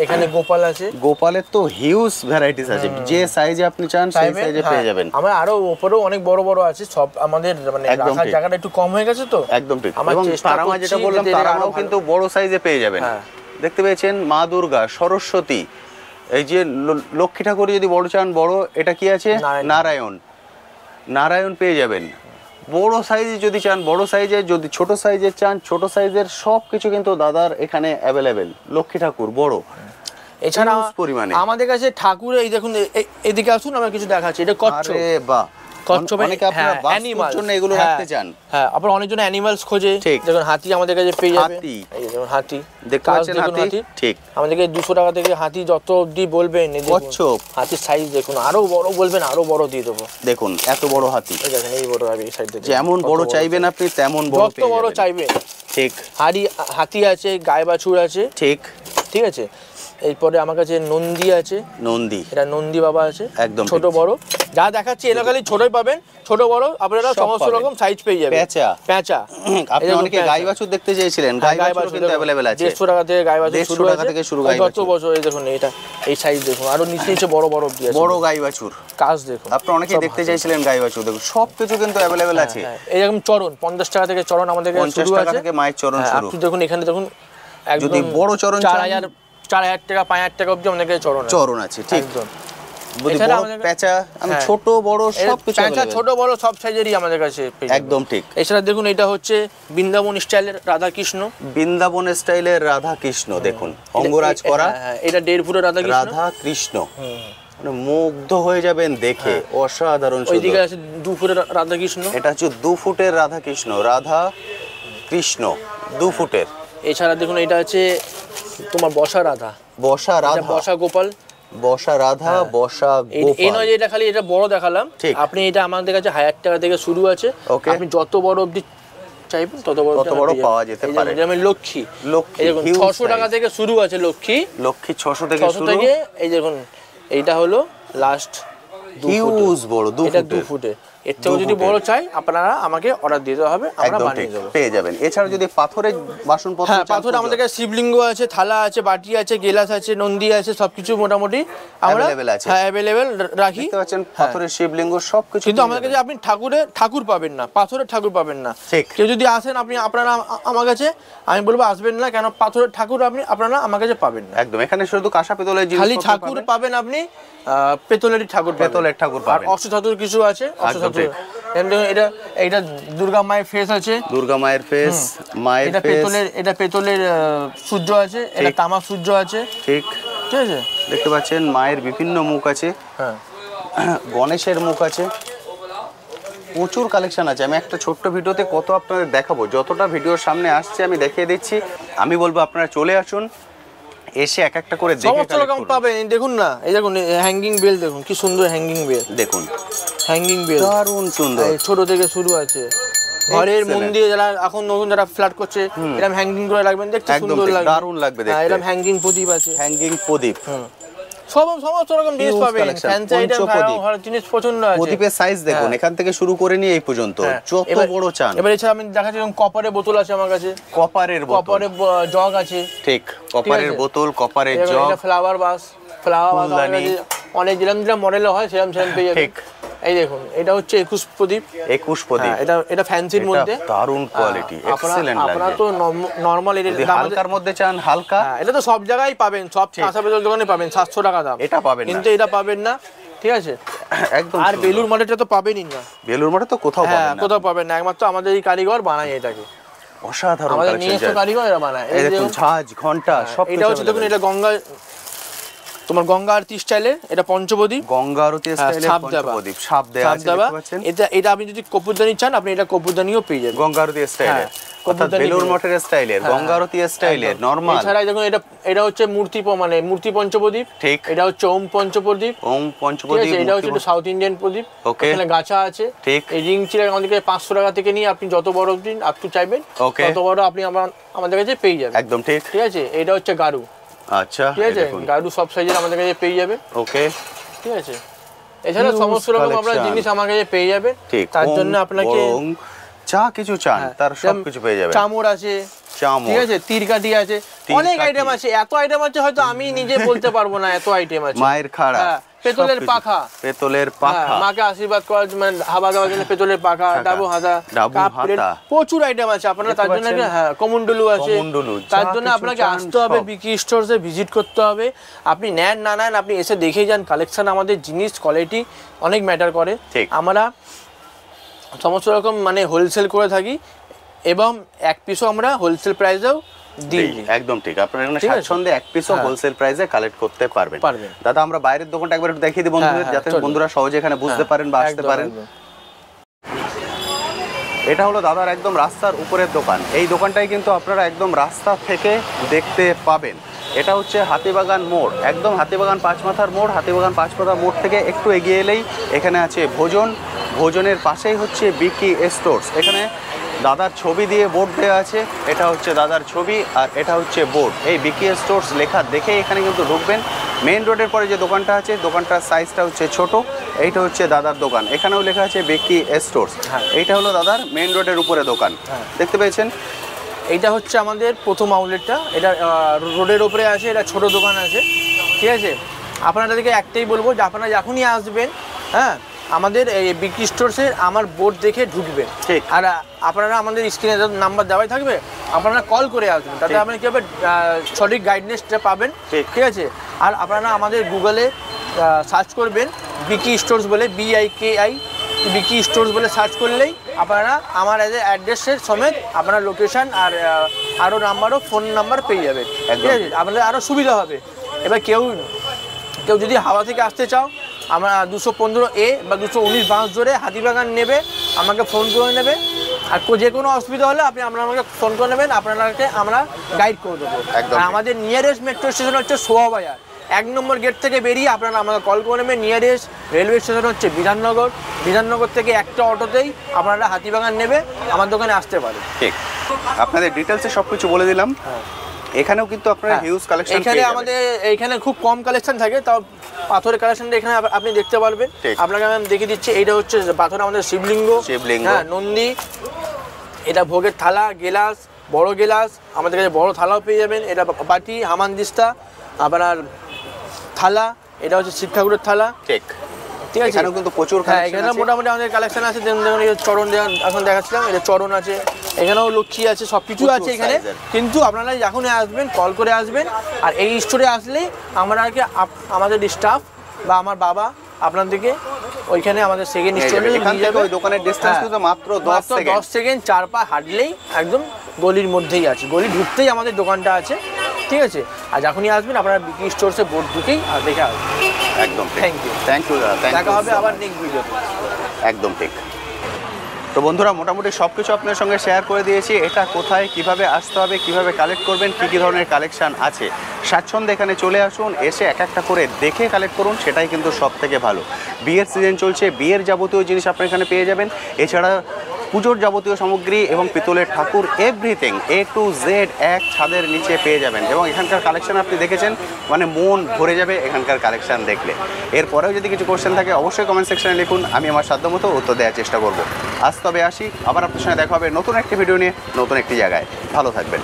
এখানে গোপাল আছে। গোপালের তো হিউজ ভ্যারাইটিস আছে, যে সাইজে আপনি চান সেই সাইজে পেয়ে যাবেন। আমরা আরো উপরেও অনেক বড় বড় আছে, সব আমাদের মানে রাখার জায়গাটা একটু কম হয়ে গেছে তো। একদম ঠিক, এবং তারামা যেটা বললাম, তারামাও কিন্তু বড় সাইজে পেয়ে যাবেন। দেখতে পেয়েছেন মা দুর্গা, সরস্বতী, এই যে লক্ষ্মী ঠাকুর যদি বড় চান বড়, এটা কি আছে নারায়ণ, নারায়ণ পেয়ে যাবেন। বড় সাইজে যদি চান বড় সাইজে, যদি ছোট সাইজের চান ছোট সাইজের, সব কিছু কিন্তু দাদার এখানে অ্যাভেলেবেল। লক্ষ্মী ঠাকুর বড়, এছাড়া পরিমাণে আমাদের কাছে ঠাকুর, এই দেখুন এদিকে আসুন, আমরা কিছু দেখাচ্ছি। এটা কচ্ছপ। আরে বাহ, কচ্ছপে অনেকে আপনারা বাস্তুর জন্য এগুলো রাখতে চান। হ্যাঁ, আপনারা অনেকজন অ্যানিমালস খোঁজে, ঠিক। দেখুন হাতি আমাদের কাছে পেয়ে যাবে। হাতি, এই দেখুন হাতি, দেখতে পাচ্ছেন হাতি, ঠিক। আমাদেরকে 200 টাকা থেকে হাতি যত অবধি বলবেন। কচ্ছপ, হাতির সাইজ দেখুন, আরো বড় বলবেন আরো বড় দিয়ে দেবো। দেখুন এত বড় হাতি, এই দেখেন এই বড় এই সাইড থেকে, যেমন বড় চাইবেন আপনি তেমন বড় যত বড় চাইবেন। ঠিক, হাতি আছে, গায়ে বাছুর আছে, ঠিক, ঠিক আছে। এরপরে আমার কাছে নন্দী আছে, নন্দী, এটা নন্দী বাবা আছে, একদম ছোট বড় যা দেখাচ্ছি এলাকালি ছোটই পাবেন, ছোট বড় আপনারা সমস্ত রকম সাইজ পেয়ে যাবেন। পেঁচা, আপনি অনেকে গাই বাছুর দেখতে চেয়েছিলেন, গাই বাছুর কিন্তু अवेलेबल আছে। 150 টাকা থেকে গাই বাছুর শুরু, 150 টাকা থেকে শুরু গাই বাছুর। কত বছর, এই দেখুন এটা এই সাইজ দেখুন, আরো নিচে নিচে বড় বড় অবধি আছে, বড় গাই বাছুর কাজ দেখুন। আপনি অনেকে দেখতে চাইছিলেন গাই বাছুর, দেখুন সব কিছু কিন্তু अवेलेबल আছে। এরকম চরণ 50 টাকা থেকে চরণ আমাদের কাছে শুরু 50 টাকা আছে, থেকে মায়ের চরণ শুরু। আপনি দেখুন এখানে দেখুন, একদম যদি বড় চরণ 4000 টাকা 5000 টাকা অবধি আমাদের কাছে চরণ আছে, ঠিক। একদম এছাড়া বড় আমাদের- প্যাঁচা আমি হ্যাঁ। ছোট বড় সব কিছু প্যাঁচা ছোট বড় সব সাইজেরই আমাদের কাছে পেয়ে যাবেন। একদম ঠিক। এছাড়া দেখুন এটা হচ্ছে বৃন্দাবন স্টাইলের রাধাকৃষ্ণ। বৃন্দাবন স্টাইলের রাধা কৃষ্ণ দেখুন, অঙ্গরাজ করা হ্যাঁ, এটা 1.5 ফুটের রাধাকৃষ্ণ। রাধা কৃষ্ণ, মানে মুগ্ধ হয়ে যাবেন দেখে, অসাধারণ ওইদিকে সুন্দর। আছে 2 ফুটের রাধাকৃষ্ণ। এটা হচ্ছে 2 ফুটের রাধা কৃষ্ণ, রাধা কৃষ্ণ 2 ফুটের। এছাড়া দেখুন এটা আছে তোমার বসা রাধা, বসা এটা রাধা, বসা গোপাল। বসা রাধা, বসা এই গোপাল। নয় যে এটা খালি এটা বড় দেখালাম, ঠিক। আপনি এটা আমাদের কাছে 1000 টাকা থেকে শুরু আছে। Okay. আপনি যত বড় অবধি চাইবেন তত বড় তত বড় পাওয়া যেতে পারে। যেমন লক্ষ্মী, লক্ষ্মী, এই দেখুন huge 600 টাকা size। থেকে শুরু আছে লক্ষ্মী। লক্ষ্মী 600 থেকে 600 শুরু, থেকে এই দেখুন এইটা হলো লাস্ট হিউজ বড় 2 এটা 2 ফুটের। ফুটে। এর থেকে যদি বড় চাই আপনারা আমাকে অর্ডার দিতে হবে, আমরা একদম ঠিক, বানিয়ে দেবো। পেয়ে যাবেন। এছাড়া যদি পাথরের বাসনপত্র হ্যাঁ, চান, পাথর আমাদের কাছে শিবলিঙ্গ আছে, থালা আছে, বাটি আছে, গেলাস আছে, নন্দী আছে, সবকিছু মোটামুটি আমরা Available আছে। হ্যাঁ অ্যাভেলেবেল রাখি। দেখতে পাচ্ছেন পাথরের শিবলিঙ্গ সবকিছু। কিন্তু আমাদের কাছে আপনি ঠাকুর পাবেন না, পাথরের ঠাকুর পাবেন না। ঠিক। কেউ যদি আসেন আপনারা আমার কাছে, আমি বলবো আসবেন না, কেন পাথরের ঠাকুর আপনারা আমার কাছে পাবেন না। একদম, এখানে শুধু কাঁসা পিতলের জিনিস খালি ঠাকুর পাবেন আপনি, পেতলেরই ঠাকুর পাবেন। পেতলের ঠাকুর আর পাবেন। অষ্টধাতুর কিছু আছে, অষ্টধাতু। ঠিক। এটা দুর্গা মায়ের ফেস আছে, দুর্গা মায়ের ফেস, মায়ের এটা ফেস। পেতলের সূর্য আছে, এটা ঠিক। তামা সূর্য আছে, ঠিক, ঠিক আছে। দেখতে পাচ্ছেন মায়ের বিভিন্ন মুখ আছে, হ্যাঁ, গণেশের মুখ আছে, প্রচুর কালেকশন আছে। আমি একটা ছোট্ট ভিডিওতে কত আপনাদের দেখাবো, যতটা ভিডিওর সামনে আসছে আমি দেখিয়ে দিচ্ছি। আমি বলবো আপনারা চলে আসুন, এসে এক একটা করে দেখে সমস্ত collect রকম করুন। পাবেন। এই দেখুন না, এই দেখুন হ্যাঙ্গিং বেল, দেখুন কি সুন্দর হ্যাঙ্গিং বেল, দেখুন হ্যাঙ্গিং বেল দারুণ সুন্দর। এই ছোট থেকে শুরু আছে। ঘরের Excellent. মন্দিরে যারা এখন নতুন যারা ফ্ল্যাট করছে, এরকম হ্যাঙ্গিং করে রাখবেন, দেখতে একদম সুন্দর ঠিক, লাগবে, দারুণ লাগবে দেখতে। এরকম হ্যাঙ্গিং প্রদীপ আছে। হ্যাঙ্গিং প্রদীপ, সমস্ত রকম জিনিস Huge পাবেন, collection, ফ্যান্সি আইটেম, পঞ্চপ্রদীপ। ঘরের জিনিস প্রচন্ড আছে। প্রদীপের সাইজ দেখুন, হ্যাঁ। এখান থেকে শুরু করে নিয়ে এই পর্যন্ত হ্যাঁ। যত এবার- বড় চান। এবার এছাড়া আমি দেখাচ্ছি কপারের বোতল আছে আমার কাছে, কপারের বোতল, কপারের জগ আছে, ঠিক, কপারের আছে? বোতল, কপারের এবার জগ, এটা ফ্লাওয়ার বাস ফুলদানি। অনেক যেরকম মডেলে হয় সেরকম পেয়ে যাবেন। ঠিক। এই দেখুন এটা হচ্ছে 21 প্রদীপ। 21 প্রদীপ। হ্যাঁ, এটা ফ্যান্সির এটা মধ্যে দারুণ কোয়ালিটি, এক্সেলেন্ট আপনারা লাগছে। তো নরমাল যদি হালকার মধ্যে চান হালকা, এটা তো সব জায়গায় পাবেন, সব কাঁচা পেতল দোকানে পাবেন 700 টাকা দাম। এটা পাবেন না। কিন্তু এটা পাবেন না, ঠিক আছে। একদম আর সুন্দর। বেলুর মডেলটা তো পাবেনই না, বেলুর মঠে তো কোথাও হ্যাঁ পাবেন না। কোথাও পাবেন না, একমাত্র আমাদের এই কারিগর বানায় এটাকে, অসাধারণ আমাদের নিজস্ব কালেকশন। কারিগর এরা বানায়। এই দেখুন ঝাঁজ, ঘন্টা সব এটা হচ্ছে দেখুন, এটা গঙ্গা আরতি স্টাইলের, এটা পঞ্চপ্রদীপ, গঙ্গা আরতি স্টাইলে সাপ দেওয়া। পঞ্চপ্রদীপ, সাপ দেওয়া আছে দেওয়া। দেখতে পাচ্ছেন। এটা আপনি যদি কপুরদানি চান, আপনি এটা কপুরদানিও পেয়ে যাবেন। গঙ্গা আরতি স্টাইলে, হ্যাঁ, অর্থাৎ কপুরদানি বেলুর পেয়ে মঠের স্টাইলের, গঙ্গা আরতি স্টাইলের নরমাল। এছাড়া দেখুন এটা হচ্ছে মূর্তি পঞ্চপ্রদীপ, ঠিক। এটা হচ্ছে ওম পঞ্চপ্রদীপ, ওম ঠিক পঞ্চপ্রদীপ, আছে। এটা হচ্ছে সাউথ ইন্ডিয়ান প্রদীপ, Okay. এখানে গাছা আছে, ঠিক। এই রিং চিরা আমাদেরকে 500 টাকা থেকে নিয়ে আপনি যত বড় দিন আপনি চাইবেন Okay. তত বড় আপনি আমাদের কাছে পেয়ে যাবেন, একদম ঠিক। ঠিক আছে। এটা হচ্ছে গারু, আচ্ছা, ঠিক এই আছে, দেখুন। গারু সব সাইজের আমাদের কাছে পেয়ে যাবে, ওকে, ঠিক আছে। এছাড়া Huge সমস্ত রকম আপনার collection। জিনিস আমার কাছে পেয়ে যাবেন, ঠিক। তার ওম, জন্য আপনাকে বরং যা কিছু চান তার সব যেমন কিছু পেয়ে যাবেন। চামড় আছে, চামড়, ঠিক আছে, তীরকাঠি আছে, অনেক তীরকাঠি। আইটেম আছে, এত আইটেম আছে হয়তো আমি নিজে বলতে পারবো না, এত আইটেম আছে। মায়ের খাড়া, হ্যাঁ, পেতলের সবকিছু। পাখা, পেতলের হ্যাঁ, পাখা, মাকে আশীর্বাদ করার জন্য, মানে হাবা দেওয়ার জন্য পেতলের পাখা, ডাবু হাতা, ডাবু কাপ প্লেট, হাতা। প্রচুর আইটেম আছে। আপনারা তার জন্য পাচ্ছেন? হ্যাঁ কমন্ডলু আছে, কমন্ডলু, তার যা জন্য কিছু আপনাকে চান আসতে হবে, সব। বিকি স্টোরসে ভিজিট করতে হবে। আপনি নেন না নেন, আপনি এসে দেখে যান কালেকশন, আমাদের জিনিস কোয়ালিটি অনেক ম্যাটার করে। ঠিক। আমরা সমস্ত রকম মানে হোলসেল করে থাকি, এবং এক পিসও আমরা হোলসেল প্রাইসেও দিই। একদম ঠিক। আপনারা এখানে ঠিক আছে। স্বাচ্ছন্দ্যে এক পিসও হ্যাঁ। হোলসেল প্রাইসে কালেক্ট করতে পারবেন। দাদা আমরা বাইরের দোকানটা একবার একটু দেখিয়ে দিই বন্ধুদের, হ্যাঁ, যাতে চলুন। বন্ধুরা সহজে এখানে বুঝতে পারেন বা আসতে একদম, পারেন। একদম। এটা হলো দাদার একদম রাস্তার উপরের দোকান। এই দোকানটাই কিন্তু আপনারা একদম রাস্তা থেকে দেখতে পাবেন। এটা হচ্ছে হাতিবাগান মোড়, একদম হাতিবাগান পাঁচমাথার মোড়। হাতিবাগান পাঁচমাথার মোড় থেকে একটু এগিয়ে এলেই এখানে আছে ভোজন, ভোজনের পাশেই হচ্ছে বিকি স্টোরস। এখানে দাদার ছবি দিয়ে বোর্ড দেওয়া আছে, এটা হচ্ছে দাদার ছবি আর এটা হচ্ছে বোর্ড। এই বিকি স্টোরস লেখা দেখে এখানে কিন্তু ঢুকবেন। মেইন রোডের পরে যে দোকানটা আছে, দোকানটার সাইজটা হচ্ছে ছোট। এইটা হচ্ছে দাদার দোকান, এখানেও লেখা আছে বিকি স্টোরস। হ্যাঁ। এইটা হলো দাদার মেইন রোডের উপরে দোকান, হ্যাঁ। দেখতে পেয়েছেন। এইটা হচ্ছে আমাদের প্রথম আউটলেটটা, এটা রোডের ওপরে আছে, এটা ছোট দোকান আছে, ঠিক আছে। আপনাদেরকে একটাই বলবো যে আপনারা যখনই আসবেন, হ্যাঁ, আমাদের এই বিকি স্টোরসের আমার বোর্ড দেখে ঢুকবেন। ঠিক। আর আপনারা আমাদের স্ক্রিনে নাম্বার দেওয়াই থাকবে, আপনারা কল করে আসবেন, তাতে ঠিক। আপনারা কীভাবে সঠিক গাইডেন্সটা পাবেন, ঠিক। ঠিক আছে। আর আপনারা আমাদের গুগলে সার্চ করবেন বিকি স্টোর্স বলে, BIKI বিকি স্টোর্স বলে সার্চ করলেই আপনারা আমার অ্যাড্রেসের সমেত আপনারা লোকেশান আর আরও নাম্বারও ফোন নাম্বার পেয়ে যাবেন, ঠিক আছে? আপনাদের আরও সুবিধা হবে। এবার কেউ যদি হাওড়া থেকে আসতে চাও, আমরা 215A বা 219 বাস ধরে হাতিবাগান নেবে, আমাকে ফোন করে নেবে। আর যে কোনো অসুবিধা হলে আপনারা আমাকে ফোন করে নেবেন, আপনাকে আমরা গাইড করে দেবো। আর আমাদের নিয়ারেস্ট মেট্রো স্টেশন হচ্ছে শোভাবাজার, 1 নম্বর গেট থেকে বেরিয়ে আপনারা আমাকে কল করে নেবেন। নিয়ারেস্ট রেলওয়ে স্টেশন হচ্ছে বিধাননগর থেকে একটা অটোতেই আপনারা হাতিবাগান নেবে আমার দোকানে আসতে পারেন। ঠিক, আপনাদের ডিটেলসে সব কিছু বলে দিলাম। এখানেও কিন্তু আপনারা হিউজ কালেকশন এখানে আমাদের এইখানে খুব কম কালেকশন থাকে, তাও পাথরের কালেকশনটা এখানে আপনি দেখতে পারবেন। আপনাকে আমি দেখিয়ে দিচ্ছি, এইটা হচ্ছে পাথর আমাদের শিবলিঙ্গ, হ্যাঁ, নন্দী, এটা ভোগের থালা, গেলাস, বড় গেলাস, আমাদের কাছে বড় থালাও পেয়ে যাবেন। এটা বাটি, হামানদিস্তা, আপনার থালা, এটা হচ্ছে শিব ঠাকুরের থালা। ঠিক আছে, এখানেও কিন্তু প্রচুর হ্যাঁ, এখানে মোটামুটি আমাদের কালেকশন আছে। দেখুন চরণ এখন দেখাচ্ছিলাম, এটা চরণ আছে, এখানেও লক্ষ্মী আছে, সব কিছু আছে এখানে। কিন্তু আপনারা যখনই আসবেন কল করে আসবেন, আর এই স্টোরে আসলেই আমাদের স্টাফ বা আমার বাবা আপনাদেরকে ওইখানে আমাদের সেকেন্ড স্টোরে নিয়ে যাবে। ওই দোকানের ডিসটেন্স কিন্তু মাত্র 10 সেকেন্ড, 4 পা হাঁটলেই একদম গলির মধ্যেই আছে, গলি ঢুকতেই আমাদের দোকানটা আছে, ঠিক আছে? আর যখনই আসবেন আপনারা বিকি স্টোরসে বোর্ড ঢুকেই আর দেখে আসবেন। একদম থ্যাংক ইউ দেখা হবে আবার নেক্সট ভিডিওতে। একদম ঠিক। তো বন্ধুরা, মোটামুটি সব কিছু আপনার সঙ্গে শেয়ার করে দিয়েছি। এটা কোথায়, কিভাবে আসতে হবে, কিভাবে কালেক্ট করবেন, কী কী ধরনের কালেকশান আছে, স্বাচ্ছন্দ্যে এখানে চলে আসুন, এসে এক একটা করে দেখে কালেক্ট করুন, সেটাই কিন্তু সব থেকে ভালো। বিয়ের সিজন চলছে, বিয়ের যাবতীয় জিনিস আপনার এখানে পেয়ে যাবেন। এছাড়া পুজোর যাবতীয় সামগ্রী এবং পিতলের ঠাকুর এভরিথিং A to Z এক ছাদের নিচে পেয়ে যাবেন। এবং এখানকার কালেকশন আপনি দেখেছেন, মানে মন ভরে যাবে এখানকার কালেকশন দেখলে। এরপরেও যদি কিছু কোশ্চেন থাকে অবশ্যই কমেন্ট সেকশনে লিখুন, আমি আমার সাধ্যমতো উত্তর দেওয়ার চেষ্টা করব। আজ তবে আসি, আবার আপনার সঙ্গে দেখা হবে নতুন একটি ভিডিও নিয়ে, নতুন একটি জায়গায়। ভালো থাকবেন।